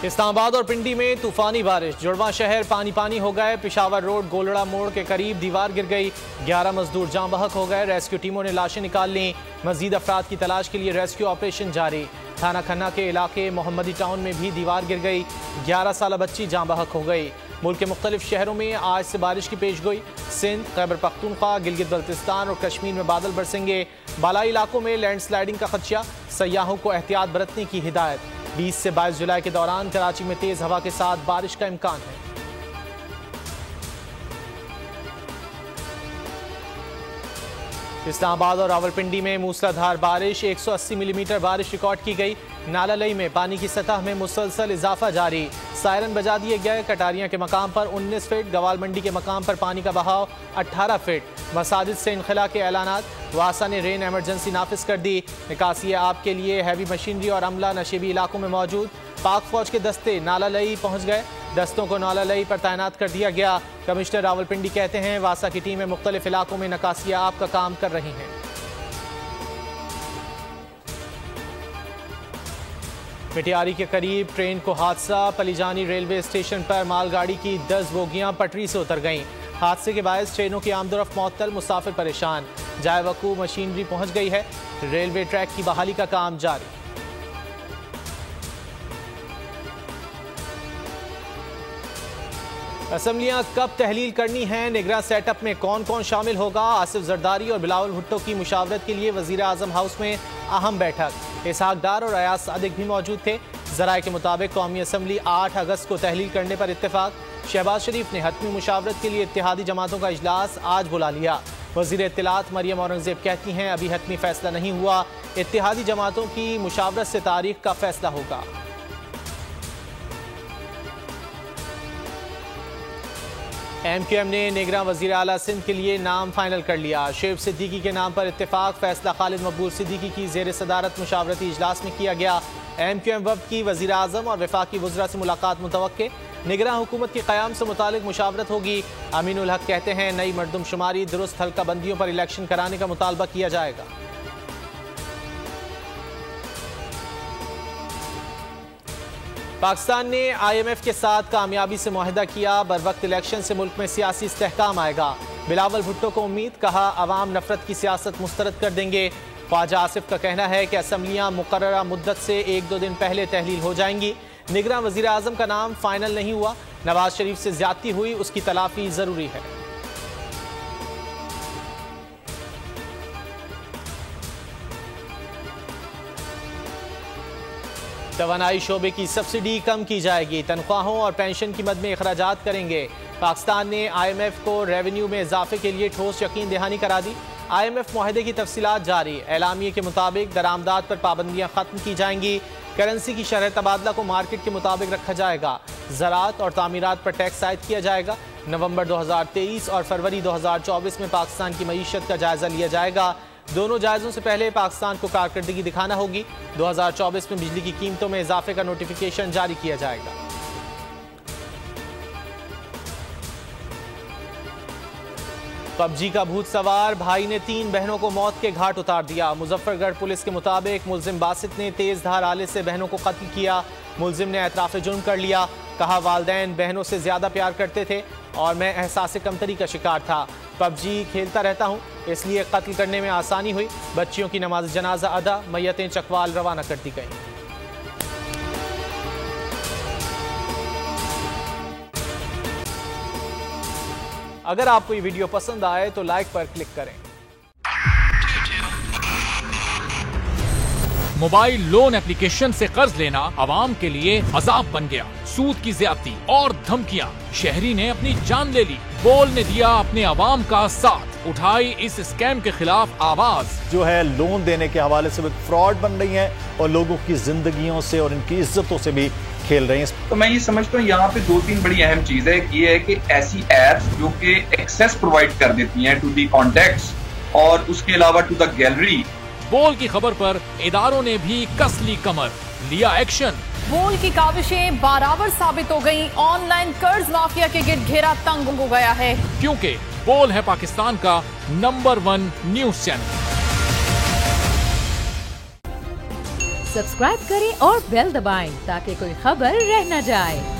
इस्लामाबाद और पिंडी में तूफानी बारिश, जुड़वा शहर पानी पानी हो गए। पिशावर रोड गोलड़ा मोड़ के करीब दीवार गिर गई, 11 मजदूर जाँ बहक हो गए। रेस्क्यू टीमों ने लाशें निकाल ली। मजीद अफराद की तलाश के लिए रेस्क्यू ऑपरेशन जारी। थाना खन्ना के इलाके मोहम्मदी टाउन में भी दीवार गिर गई, 11 साल बच्ची जाँ बहक हो गई। मुल्क के मुख्तलिफ शहरों में आज से बारिश की पेशगोई। सिंध, खैबर पख्तूनख्वा, गिलगित बल्तिस्तान और कश्मीर में बादल बरसेंगे। बालाई इलाकों में लैंडस्लाइडिंग का खदशा, सयाहों को एहतियात बरतने की हिदायत। 20 से 22 जुलाई के दौरान कराची में तेज हवा के साथ बारिश का इम्कान है। इस्लामाबाद और रावलपिंडी में मूसलाधार बारिश, 180 मिलीमीटर बारिश रिकॉर्ड की गई। नालालई में पानी की सतह में मुसलसल इजाफा जारी, सायरन बजा दिए गए। कटारियां के मकाम पर 19 फीट, गवाल मंडी के मकाम पर पानी का बहाव 18 फीट। मसाजिद से इनखला के ऐलानात, वासा ने रेन एमरजेंसी नाफिज कर दी। निकासी आप के लिए हैवी मशीनरी और अमला नशेबी इलाकों में मौजूद। पाक फौज के दस्ते नालालई पहुंच गए, दस्तों को नालालई पर तैनात कर दिया गया। कमिश्नर रावलपिंडी कहते हैं वासा की टीमें मुख्तलिफ इलाकों में निकासी आप का काम कर रही हैं। मिटियारी के करीब ट्रेन को हादसा, पलीजानी रेलवे स्टेशन पर मालगाड़ी की 10 बोगियां पटरी से उतर गईं। हादसे के बायस ट्रेनों की आमदोरफ्त मुअत्तल, मुसाफिर परेशान। जाए वकू मशीनरी पहुंच गई है, रेलवे ट्रैक की बहाली का काम जारी। असम्बलियां कब तहलील करनी है, निगरान सेटअप में कौन कौन शामिल होगा। आसिफ जरदारी और बिलावल भुट्टो की मुशावरत के लिए वजीर आजम हाउस में अहम बैठक। इसहाक डार और अयाज सादिक भी मौजूद थे। जराये के मुताबिक कौमी असम्बली 8 अगस्त को तहलील करने पर इत्तेफाक। शहबाज शरीफ ने हतमी मुशावरत के लिए इत्तेहादी जमातों का इजलास आज बुला लिया। वजीर इत्तलात मरियम औरंगजेब कहती हैं अभी हतमी फैसला नहीं हुआ, इत्तेहादी जमातों की मुशावरत से तारीख का फैसला होगा। MQM ने निगरान वजीर आला सिंध के लिए नाम फाइनल कर लिया। शेब सिद्दीकी के नाम पर इत्तेफाक, फैसला खालिद मकबूल सिद्दीकी की जेर सदारत मुशावरती इजलास में किया गया। MQM वफ़द की वजीर आजम और वफाकी वज़रा से मुलाकात मुतवक्के। निगरान हुकूमत के क़याम से मुतालिक मुशावरत होगी। अमीनुल हक कहते हैं नई मरदमशुमारी, दुरुस्त हल्का बंदियों पर इलेक्शन कराने का मुतालबा किया जाएगा। पाकिस्तान ने IMF के साथ कामयाबी से मुआहदा किया, बर वक्त इलेक्शन से मुल्क में सियासी इस्तेहकाम आएगा। बिलावल भुट्टो को उम्मीद, कहा अवाम नफरत की सियासत मुस्तरद कर देंगे। ख्वाजा आसिफ का कहना है कि असम्बलियां मुकर्ररा मुद्दत से 1-2 दिन पहले तहलील हो जाएंगी। निगरान वजीर आजम का नाम फाइनल नहीं हुआ, नवाज शरीफ से ज्यादती हुई, उसकी तलाफी जरूरी है। तवानाई शोबे की सब्सिडी कम की जाएगी, तनख्वाहों और पेंशन की मद में अखराजात करेंगे। पाकिस्तान ने IMF को रेवेन्यू में इजाफे के लिए ठोस यकीन दहानी करा दी। IMF मुआहदे की तफसीलात जारी। एलामिये के मुताबिक दरामदात पर पाबंदियां खत्म की जाएंगी। करेंसी की शरह तबादला को मार्केट के मुताबिक रखा जाएगा। ज़राअत और तामीरात पर टैक्स आयद किया जाएगा। नवंबर 2023 और फरवरी 2024 में पाकिस्तान की मईशत का जायजा लिया जाएगा। दोनों जायजों से पहले पाकिस्तान को कारकर्दगी दिखाना होगी। 2024 में बिजली की कीमतों में इजाफे का नोटिफिकेशन जारी किया जाएगा। पबजी का भूत सवार भाई ने 3 बहनों को मौत के घाट उतार दिया। मुजफ्फरगढ़ पुलिस के मुताबिक मुलजिम बासित ने तेज धार आले से बहनों को कत्ल किया। मुलजिम ने एतराफ़ जुर्म कर लिया, कहा वालिदैन बहनों से ज्यादा प्यार करते थे और मैं एहसास कमतरी का शिकार था। पबजी खेलता रहता हूँ, इसलिए कत्ल करने में आसानी हुई। बच्चियों की नमाज जनाजा अदा, मैयतें चकवाल रवाना कर दी गई। अगर आपको ये वीडियो पसंद आए तो लाइक पर क्लिक करें। मोबाइल लोन एप्लीकेशन से कर्ज लेना आवाम के लिए अजाब बन गया। सूद की ज्यादती और धमकियां, शहरी ने अपनी जान ले ली। बोल ने दिया अपने आवाम का साथ, उठाई इस स्कैम के खिलाफ आवाज। जो है लोन देने के हवाले से फ्रॉड बन रही है और लोगों की जिंदगियों से और इनकी इज्जतों से भी खेल रहे हैं। तो मैं ये समझता हूँ यहाँ पे 2-3 बड़ी अहम चीज है। ये है कि ऐसी एप्स जो कि एक्सेस प्रोवाइड कर देती हैं टू दी कॉन्टेक्ट्स और उसके अलावा टू द गैलरी। बोल की खबर पर इदारों ने भी कस ली कमर, लिया एक्शन। बोल की काविशें बराबर साबित हो गई। ऑनलाइन कर्ज माफिया के गिर्द घेरा तंग हो गया है, क्योंकि बोल है पाकिस्तान का नंबर 1 न्यूज चैनल। सब्सक्राइब करें और बेल दबाएं ताकि कोई खबर रह न जाए।